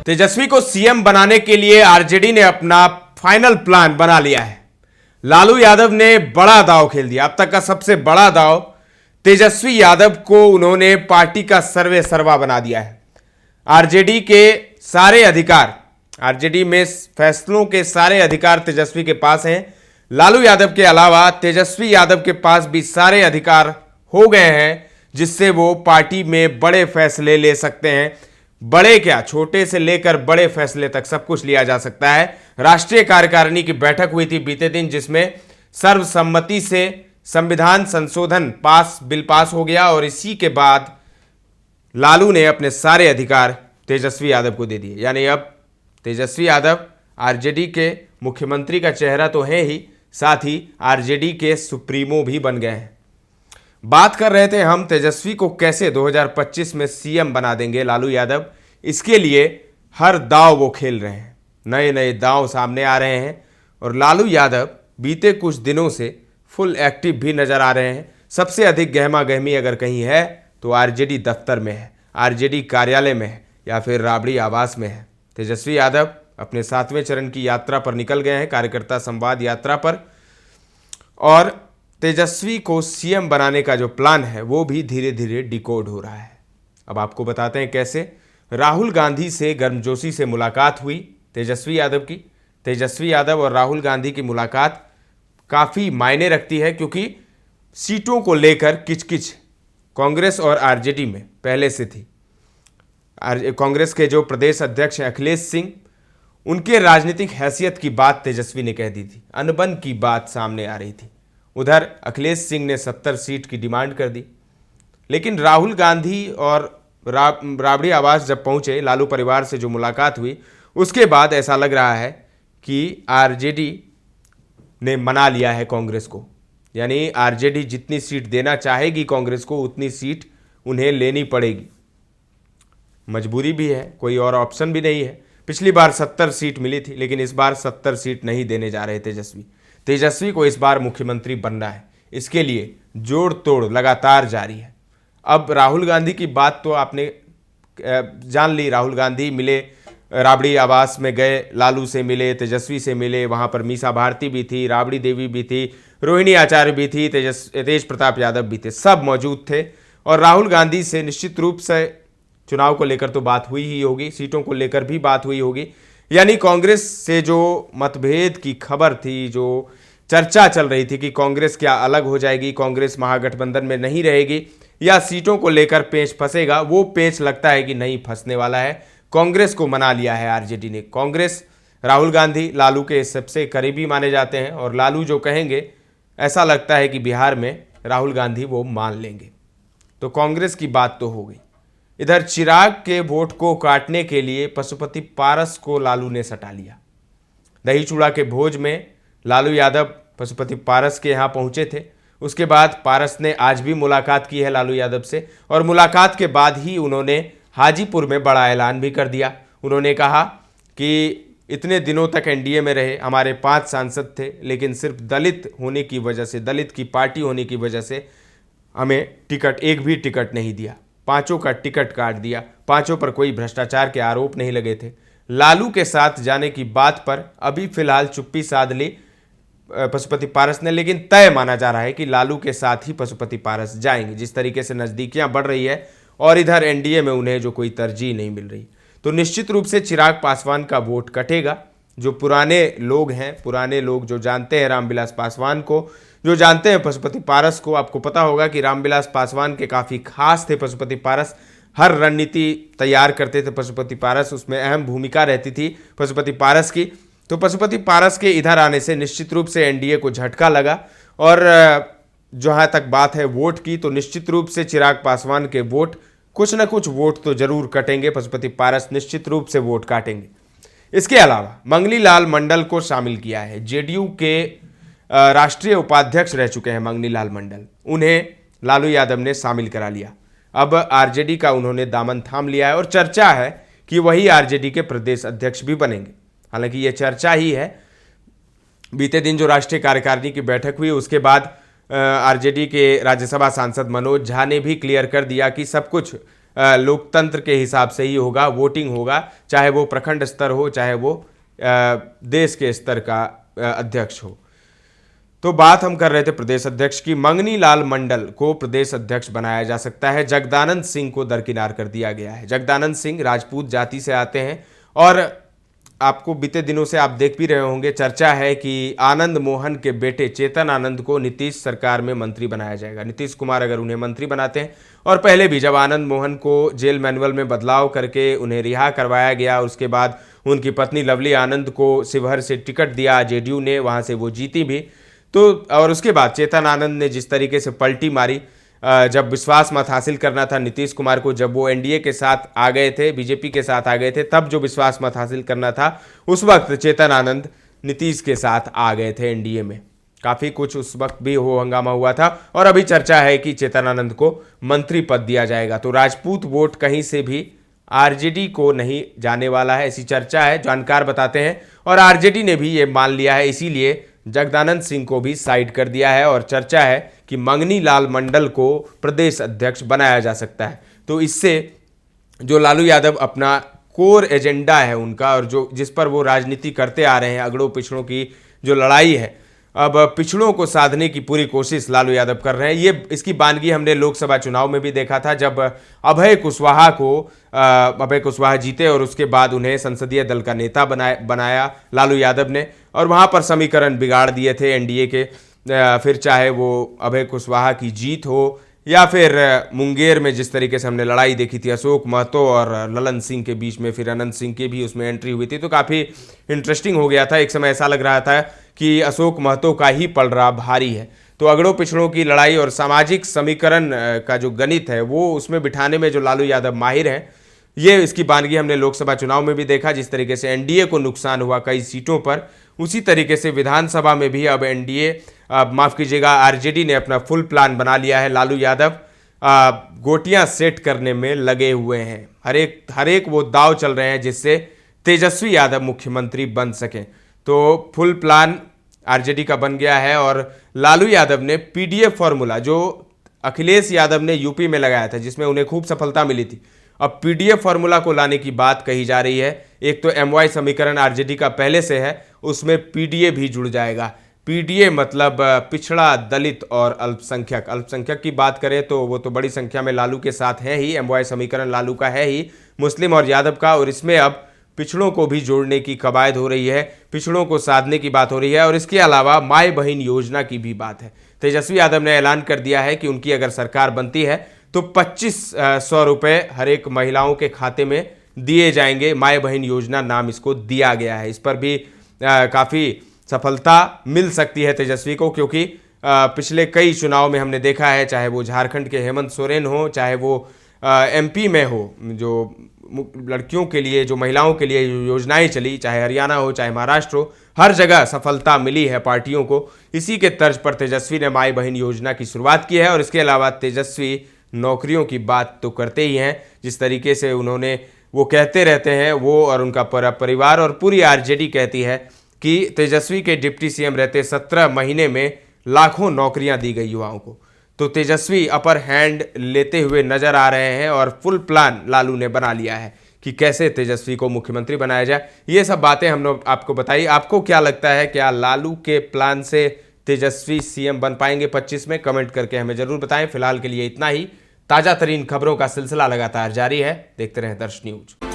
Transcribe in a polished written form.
तेजस्वी को सीएम बनाने के लिए आरजेडी ने अपना फाइनल प्लान बना लिया है। लालू यादव ने बड़ा दांव खेल दिया। अब तक का सबसे बड़ा दांव तेजस्वी यादव को उन्होंने पार्टी का सर्वे सर्वा बना दिया है। आरजेडी के सारे अधिकार, आरजेडी में फैसलों के सारे अधिकार तेजस्वी के पास हैं। लालू यादव के अलावा तेजस्वी यादव के पास भी सारे अधिकार हो गए हैं, जिससे वो पार्टी में बड़े फैसले ले सकते हैं। बड़े क्या, छोटे से लेकर बड़े फैसले तक सब कुछ लिया जा सकता है। राष्ट्रीय कार्यकारिणी की बैठक हुई थी बीते दिन, जिसमें सर्वसम्मति से संविधान संशोधन बिल पास हो गया और इसी के बाद लालू ने अपने सारे अधिकार तेजस्वी यादव को दे दिए। यानी अब तेजस्वी यादव आरजेडी के मुख्यमंत्री का चेहरा तो है ही, साथ ही आरजेडी के सुप्रीमो भी बन गए हैं। बात कर रहे थे हम तेजस्वी को कैसे 2025 में सीएम बना देंगे लालू यादव। इसके लिए हर दांव वो खेल रहे हैं, नए नए दांव सामने आ रहे हैं और लालू यादव बीते कुछ दिनों से फुल एक्टिव भी नजर आ रहे हैं। सबसे अधिक गहमा गहमी अगर कहीं है तो आरजेडी दफ्तर में है, आरजेडी कार्यालय में है या फिर राबड़ी आवास में है। तेजस्वी यादव अपने 7वें चरण की यात्रा पर निकल गए हैं, कार्यकर्ता संवाद यात्रा पर, और तेजस्वी को सीएम बनाने का जो प्लान है वो भी धीरे धीरे डिकोड हो रहा है। अब आपको बताते हैं कैसे। राहुल गांधी से गर्मजोशी से मुलाकात हुई तेजस्वी यादव की। तेजस्वी यादव और राहुल गांधी की मुलाकात काफ़ी मायने रखती है, क्योंकि सीटों को लेकर किचकिच कांग्रेस और आरजेडी में पहले से थी। कांग्रेस के जो प्रदेश अध्यक्ष हैं अखिलेश सिंह, उनके राजनीतिक हैसियत की बात तेजस्वी ने कह दी थी, अनबन की बात सामने आ रही थी। उधर अखिलेश सिंह ने 70 सीट की डिमांड कर दी, लेकिन राहुल गांधी और राबड़ी आवास जब पहुंचे, लालू परिवार से जो मुलाकात हुई, उसके बाद ऐसा लग रहा है कि आरजेडी ने मना लिया है कांग्रेस को। यानी आरजेडी जितनी सीट देना चाहेगी कांग्रेस को, उतनी सीट उन्हें लेनी पड़ेगी। मजबूरी भी है, कोई और ऑप्शन भी नहीं है। पिछली बार 70 सीट मिली थी, लेकिन इस बार 70 सीट नहीं देने जा रहे तेजस्वी। तेजस्वी को इस बार मुख्यमंत्री बनना है, इसके लिए जोड़ तोड़ लगातार जारी है। अब राहुल गांधी की बात तो आपने जान ली। राहुल गांधी मिले, राबड़ी आवास में गए, लालू से मिले, तेजस्वी से मिले। वहाँ पर मीसा भारती भी थी, राबड़ी देवी भी थी, रोहिणी आचार्य भी थी, तेज प्रताप यादव भी थे, सब मौजूद थे। और राहुल गांधी से निश्चित रूप से चुनाव को लेकर तो बात हुई ही होगी, सीटों को लेकर भी बात हुई होगी। यानी कांग्रेस से जो मतभेद की खबर थी, जो चर्चा चल रही थी कि कांग्रेस क्या अलग हो जाएगी, कांग्रेस महागठबंधन में नहीं रहेगी या सीटों को लेकर पेंच फंसेगा, वो पेंच लगता है कि नहीं फंसने वाला है। कांग्रेस को मना लिया है आरजेडी ने। कांग्रेस, राहुल गांधी लालू के सबसे करीबी माने जाते हैं और लालू जो कहेंगे, ऐसा लगता है कि बिहार में राहुल गांधी वो मान लेंगे। तो कांग्रेस की बात तो हो गई। इधर चिराग के वोट को काटने के लिए पशुपति पारस को लालू ने सटा लिया। दही चूड़ा के भोज में लालू यादव पशुपति पारस के यहाँ पहुंचे थे। उसके बाद पारस ने आज भी मुलाकात की है लालू यादव से, और मुलाकात के बाद ही उन्होंने हाजीपुर में बड़ा ऐलान भी कर दिया। उन्होंने कहा कि इतने दिनों तक एनडीए में रहे, हमारे 5 सांसद थे, लेकिन सिर्फ दलित होने की वजह से, दलित की पार्टी होने की वजह से हमें टिकट, एक भी टिकट नहीं दिया, 5 का टिकट काट दिया, 5 पर कोई भ्रष्टाचार के आरोप नहीं लगे थे। लालू के साथ जाने की बात पर अभी फिलहाल चुप्पी साध ली पशुपति पारस ने, लेकिन तय माना जा रहा है कि लालू के साथ ही पशुपति पारस जाएंगे। जिस तरीके से नज़दीकियां बढ़ रही है और इधर एनडीए में उन्हें जो कोई तरजीह नहीं मिल रही, तो निश्चित रूप से चिराग पासवान का वोट कटेगा। जो पुराने लोग हैं, पुराने लोग जो जानते हैं रामविलास पासवान को, जो जानते हैं पशुपति पारस को, आपको पता होगा कि रामविलास पासवान के काफ़ी खास थे पशुपति पारस। हर रणनीति तैयार करते थे पशुपति पारस, उसमें अहम भूमिका रहती थी पशुपति पारस की। तो पशुपति पारस के इधर आने से निश्चित रूप से एनडीए को झटका लगा। और जहाँ तक बात है वोट की, तो निश्चित रूप से चिराग पासवान के वोट, कुछ ना कुछ वोट तो जरूर कटेंगे। पशुपति पारस निश्चित रूप से वोट काटेंगे। इसके अलावा मंगली लाल मंडल को शामिल किया है। जेडीयू के राष्ट्रीय उपाध्यक्ष रह चुके हैं मंगली लाल मंडल, उन्हें लालू यादव ने शामिल करा लिया। अब आरजेडी का उन्होंने दामन थाम लिया है और चर्चा है कि वही आरजेडी के प्रदेश अध्यक्ष भी बनेंगे। हालांकि ये चर्चा ही है। बीते दिन जो राष्ट्रीय कार्यकारिणी की बैठक हुई, उसके बाद आरजेडी के राज्यसभा सांसद मनोज झा ने भी क्लियर कर दिया कि सब कुछ लोकतंत्र के हिसाब से ही होगा, वोटिंग होगा, चाहे वो प्रखंड स्तर हो, चाहे वो देश के स्तर का अध्यक्ष हो। तो बात हम कर रहे थे प्रदेश अध्यक्ष की। मंगनी लाल मंडल को प्रदेश अध्यक्ष बनाया जा सकता है। जगदानंद सिंह को दरकिनार कर दिया गया है। जगदानंद सिंह राजपूत जाति से आते हैं और आपको बीते दिनों से आप देख भी रहे होंगे, चर्चा है कि आनंद मोहन के बेटे चेतन आनंद को नीतीश सरकार में मंत्री बनाया जाएगा। नीतीश कुमार अगर उन्हें मंत्री बनाते हैं, और पहले भी जब आनंद मोहन को जेल मैनुअल में बदलाव करके उन्हें रिहा करवाया गया, उसके बाद उनकी पत्नी लवली आनंद को शिवहर से टिकट दिया जेडीयू ने, वहाँ से वो जीती भी। तो और उसके बाद चेतन आनंद ने जिस तरीके से पलटी मारी, जब विश्वास मत हासिल करना था नीतीश कुमार को, जब वो एनडीए के साथ आ गए थे, बीजेपी के साथ आ गए थे, तब जो विश्वास मत हासिल करना था, उस वक्त चेतन आनंद नीतीश के साथ आ गए थे एनडीए में। काफ़ी कुछ उस वक्त भी हो हंगामा हुआ था, और अभी चर्चा है कि चेतन आनंद को मंत्री पद दिया जाएगा। तो राजपूत वोट कहीं से भी आरजेडी को नहीं जाने वाला है, ऐसी चर्चा है, जानकार बताते हैं। और आरजेडी ने भी ये मान लिया है, इसीलिए जगदानंद सिंह को भी साइड कर दिया है, और चर्चा है कि मंगनी लाल मंडल को प्रदेश अध्यक्ष बनाया जा सकता है। तो इससे जो लालू यादव अपना कोर एजेंडा है उनका, और जो जिस पर वो राजनीति करते आ रहे हैं, अगड़ों पिछड़ों की जो लड़ाई है, अब पिछड़ों को साधने की पूरी कोशिश लालू यादव कर रहे हैं। ये इसकी बानगी हमने लोकसभा चुनाव में भी देखा था, जब अभय कुशवाहा जीते और उसके बाद उन्हें संसदीय दल का नेता बनाया लालू यादव ने, और वहाँ पर समीकरण बिगाड़ दिए थे एनडीए के। फिर चाहे वो अभय कुशवाहा की जीत हो, या फिर मुंगेर में जिस तरीके से हमने लड़ाई देखी थी अशोक महतो और ललन सिंह के बीच में, फिर अनंत सिंह की भी उसमें एंट्री हुई थी, तो काफ़ी इंटरेस्टिंग हो गया था। एक समय ऐसा लग रहा था कि अशोक महतो का ही पलड़ा भारी है। तो अगड़ों पिछड़ों की लड़ाई और सामाजिक समीकरण का जो गणित है, वो उसमें बिठाने में जो लालू यादव माहिर हैं, ये इसकी बानगी हमने लोकसभा चुनाव में भी देखा। जिस तरीके से एनडीए को नुकसान हुआ कई सीटों पर, उसी तरीके से विधानसभा में भी अब माफ़ कीजिएगा, आरजेडी ने अपना फुल प्लान बना लिया है। लालू यादव गोटियां सेट करने में लगे हुए हैं, हर एक वो दाव चल रहे हैं जिससे तेजस्वी यादव मुख्यमंत्री बन सकें। तो फुल प्लान आरजेडी का बन गया है, और लालू यादव ने पीडीएफ फॉर्मूला जो अखिलेश यादव ने यूपी में लगाया था, जिसमें उन्हें खूब सफलता मिली थी, अब पीडीएफ फॉर्मूला को लाने की बात कही जा रही है। एक तो एमवाई समीकरण आरजेडी का पहले से है, उसमें पीडीए भी जुड़ जाएगा। पीडीए मतलब पिछड़ा, दलित और अल्पसंख्यक। अल्पसंख्यक की बात करें तो वो तो बड़ी संख्या में लालू के साथ है ही, एमवाई समीकरण लालू का है ही, मुस्लिम और यादव का, और इसमें अब पिछड़ों को भी जोड़ने की कवायद हो रही है, पिछड़ों को साधने की बात हो रही है, और इसके अलावा माय बहन योजना की भी बात है। तेजस्वी यादव ने ऐलान कर दिया है कि उनकी अगर सरकार बनती है तो 2500 रुपये हर एक महिलाओं के खाते में दिए जाएंगे। माय बहन योजना नाम इसको दिया गया है। इस पर भी काफ़ी सफलता मिल सकती है तेजस्वी को, क्योंकि पिछले कई चुनाव में हमने देखा है, चाहे वो झारखंड के हेमंत सोरेन हो, चाहे वो एमपी में हो, जो लड़कियों के लिए, जो महिलाओं के लिए योजनाएं चली, चाहे हरियाणा हो, चाहे महाराष्ट्र हो, हर जगह सफलता मिली है पार्टियों को। इसी के तर्ज पर तेजस्वी ने माय बहन योजना की शुरुआत की है, और इसके अलावा तेजस्वी नौकरियों की बात तो करते ही हैं। जिस तरीके से वो कहते रहते हैं, वो और उनका परिवार और पूरी आरजेडी कहती है कि तेजस्वी के डिप्टी सीएम रहते 17 महीने में लाखों नौकरियां दी गई युवाओं को। तो तेजस्वी अपर हैंड लेते हुए नजर आ रहे हैं, और फुल प्लान लालू ने बना लिया है कि कैसे तेजस्वी को मुख्यमंत्री बनाया जाए। ये सब बातें हमने आपको बताई। आपको क्या लगता है, क्या लालू के प्लान से तेजस्वी सीएम बन पाएंगे 25 में? कमेंट करके हमें जरूर बताएं। फिलहाल के लिए इतना ही। ताज़ा तरीन खबरों का सिलसिला लगातार जारी है, देखते रहें दर्श न्यूज।